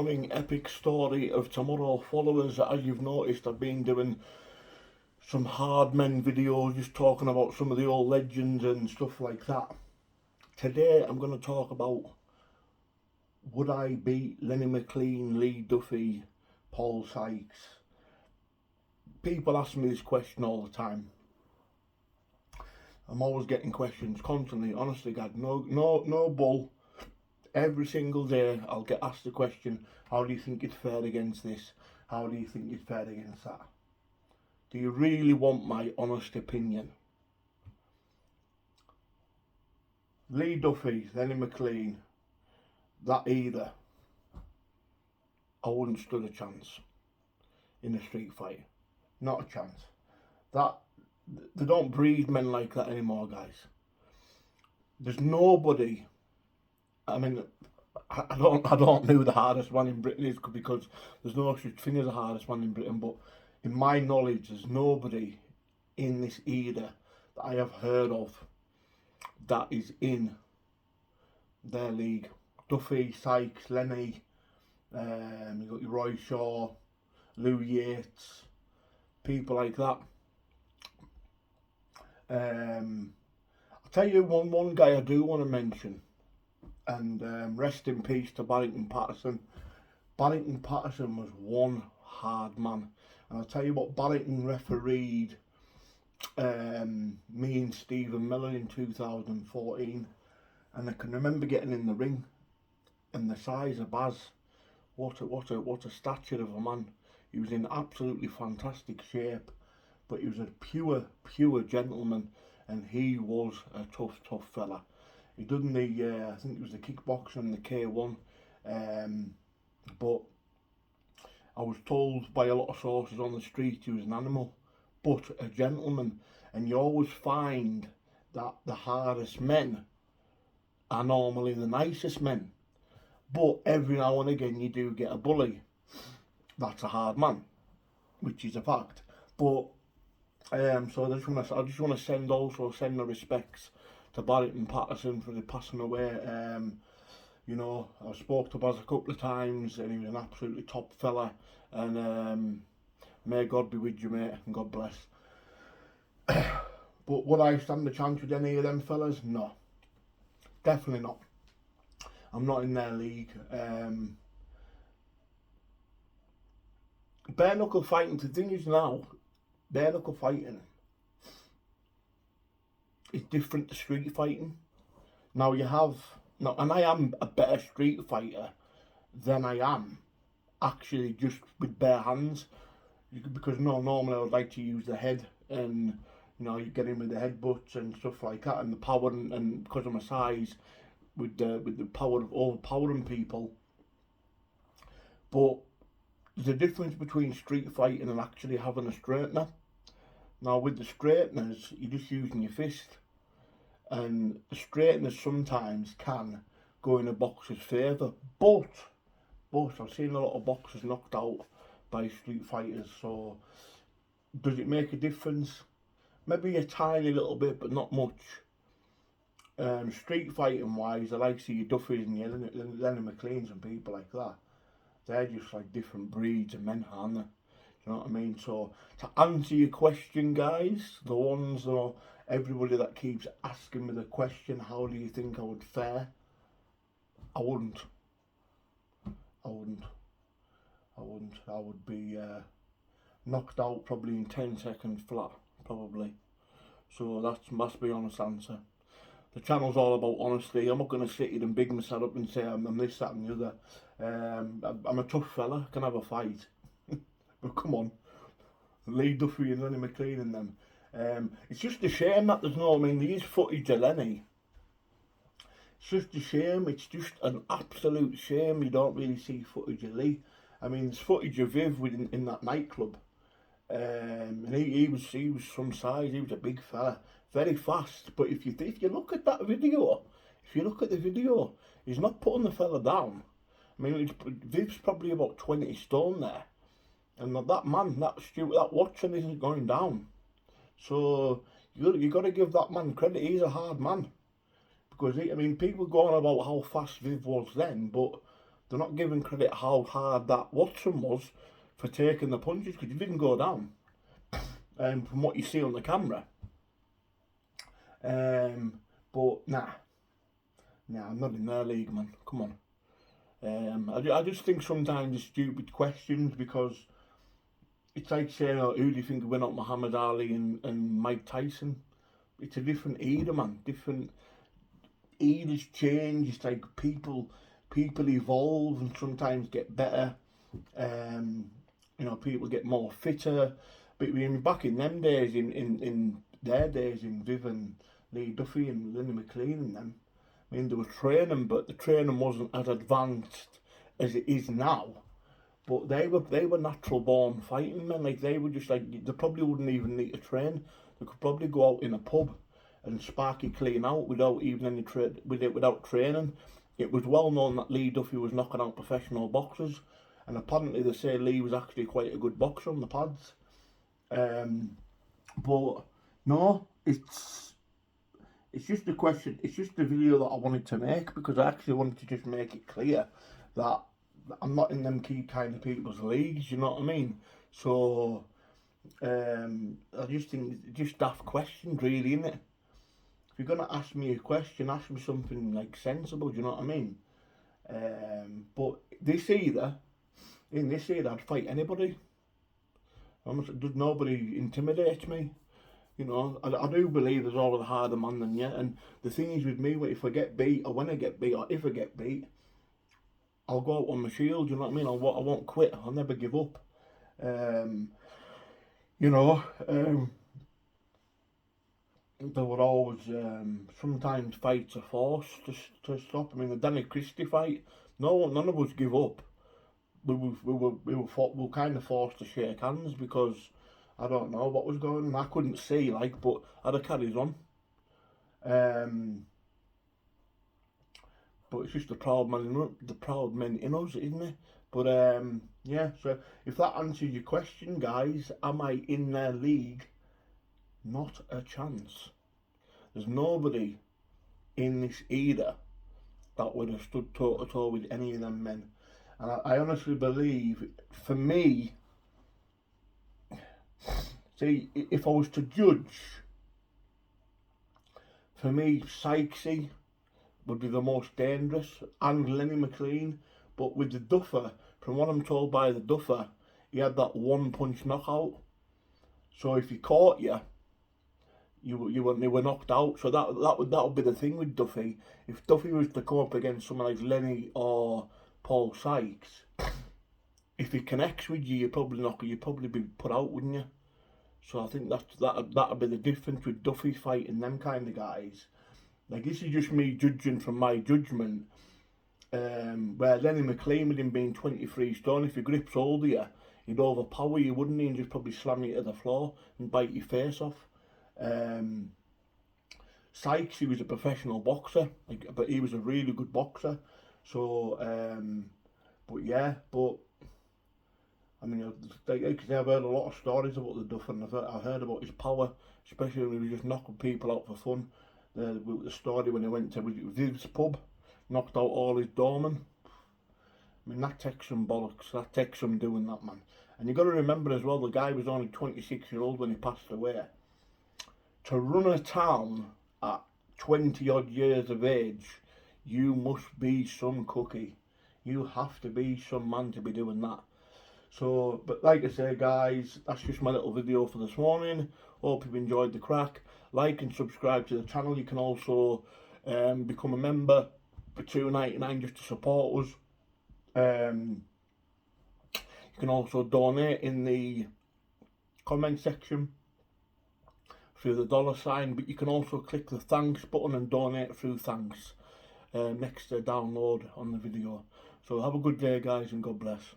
Epic story of Tomorrow followers. As you've noticed, I've been doing some hard men videos just talking about some of the old legends and stuff like that. Today I'm going to talk about, would I beat Lenny Mclean, Lee Duffy, Paul Sykes? People ask me this question all the time. I'm always getting questions constantly, honestly, God, no bull. Every single day I'll get asked the question, how do you think it's fair against this? How do you think it's fair against that? Do you really want my honest opinion? Lee Duffy, Lenny Mclean, that either, I wouldn't stood a chance in a street fight. Not a chance. They don't breed men like that anymore, guys. There's nobody. I mean, I don't know who the hardest man in Britain is, because there's no such thing as the hardest man in Britain, but in my knowledge there's nobody in this era that I have heard of that is in their league. Duffy, Sykes, Lenny, you got your Roy Shaw, Lou Yates, people like that. I'll tell you one guy I do want to mention, and rest in peace to Barrington Patterson. Barrington Patterson was one hard man, and I'll tell you what, Barrington refereed me and Stephen Miller in 2014, and I can remember getting in the ring, and the size of Baz, what a stature of a man. He was in absolutely fantastic shape, but he was a pure gentleman, and he was a tough fella. He done the, I think it was the kickboxing and the K1, but I was told by a lot of sources on the street he was an animal, but a gentleman. And you always find that the hardest men are normally the nicest men, but every now and again you do get a bully that's a hard man, which is a fact. But so I just want to send my respects to Barrington Patterson for the passing away. You know, I spoke to Baz a couple of times, and he was an absolutely top fella, and may God be with you, mate, and God bless. But would I stand a chance with any of them fellas? No, definitely not. I'm not in their league. Bare knuckle fighting, the thing is now, bare knuckle fighting is different to street fighting. Now you have, and I am a better street fighter than I am actually just with bare hands, because normally I would like to use the head, and you know, you get in with the headbutts and stuff like that, and the power, and because of my size, with the power of overpowering people. But there's a difference between street fighting and actually having a straightener. Now with the straighteners, you're just using your fist, and the straighteners sometimes can go in a boxer's favour, but I've seen a lot of boxers knocked out by street fighters. So does it make a difference? Maybe a tiny little bit, but not much. Street fighting wise, I like to see your Duffys and your Lenny Mcleans and people like that. They're just like different breeds of men, aren't they? Do you know what I mean? So to answer your question, guys, the ones, everybody that keeps asking me the question, how do you think I would fare? I wouldn't. I would be knocked out probably in 10 seconds flat, probably. So that's the honest answer. The channel's all about honesty. I'm not going to sit here and big myself up and say I'm this, that and the other. I'm a tough fella, I can have a fight. But come on, Lee Duffy and Lenny Mclean and them. It's just a shame that there's no, I mean, there is footage of Lenny. It's just a shame, it's just an absolute shame you don't really see footage of Lee. I mean, there's footage of Viv in that nightclub. And he was some size, he was a big fella, very fast. But if you look at that video, he's not putting the fella down. I mean, Viv's probably about 20 stone there, and that man, that Watson isn't going down. So you got to give that man credit. He's a hard man, because I mean, people go on about how fast Viv was then, but they're not giving credit how hard that Watson was for taking the punches, because he didn't go down, from what you see on the camera. But nah, I'm not in their league, man. Come on. I just think sometimes it's stupid questions, because it's like saying, oh, who do you think will win out Muhammad Ali and Mike Tyson? It's a different era, man. Different eras change. It's like people evolve and sometimes get better. You know, people get more fitter. But back in them days, in their days, in Viv and Lee Duffy and Lenny Mclean and them, I mean, they were training, but the training wasn't as advanced as it is now. But they were natural born fighting men. Like, they were just like, they probably wouldn't even need to train. They could probably go out in a pub and sparky clean out without even any without training. It was well known that Lee Duffy was knocking out professional boxers, and apparently they say Lee was actually quite a good boxer on the pads. But no, it's just a question. It's just a video that I wanted to make, because I actually wanted to just make it clear that I'm not in them key kind of people's leagues, you know what I mean? So, I just think it's just daft questions, really, innit? If you're going to ask me a question, ask me something, like, sensible, do you know what I mean? But in this era, I'd fight anybody. Does nobody intimidate me? You know, I do believe there's always a harder man than you. And the thing is with me, if I get beat, or when I get beat, or if I get beat, I'll go out on my shield, you know what I mean? I won't quit, I'll never give up. You know, there were always, sometimes fights are forced to stop. I mean, the Danny Christie fight, none of us give up. We were kind of forced to shake hands, because I don't know what was going on. I couldn't see, like, but I'd have carried on. But it's just the proud men in us, isn't it? But yeah. So if that answers your question, guys, am I in their league? Not a chance. There's nobody in this era that would have stood toe to toe with any of them men. And I honestly believe, for me, see, if I was to judge, for me, Sykes would be the most dangerous, and Lenny Mclean. But with the Duffer, from what I'm told by the Duffer, he had that one punch knockout. So if he caught you, you were knocked out. So that would be the thing with Duffy. If Duffy was to come up against someone like Lenny or Paul Sykes, if he connects with you, you'd probably be put out, wouldn't you? So I think that'd be the difference with Duffy fighting them kind of guys. Like, this is just me judging from my judgment. Where Lenny Mclean, with him being 23 stone, if he grips hold of you, he'd overpower you, wouldn't he? And just probably slam you to the floor and bite your face off. Sykes, he was a professional boxer, but he was a really good boxer. So, but yeah, I mean, I've heard a lot of stories about the Duff, and I've heard about his power, especially when he was just knocking people out for fun. The story when he went to Viv's pub, knocked out all his doormen. I mean, that takes some bollocks. That takes some doing that, man. And you got to remember as well, the guy was only 26-year-old when he passed away. To run a town at 20 odd years of age, you must be some cookie. You have to be some man to be doing that. So, but like I say, guys, that's just my little video for this morning. Hope you've enjoyed the crack. Like and subscribe to the channel. You can also become a member for $2.99 just to support us. You can also donate in the comment section through the $sign, but you can also click the thanks button and donate through thanks next to download on the video. So have a good day, guys, and God bless.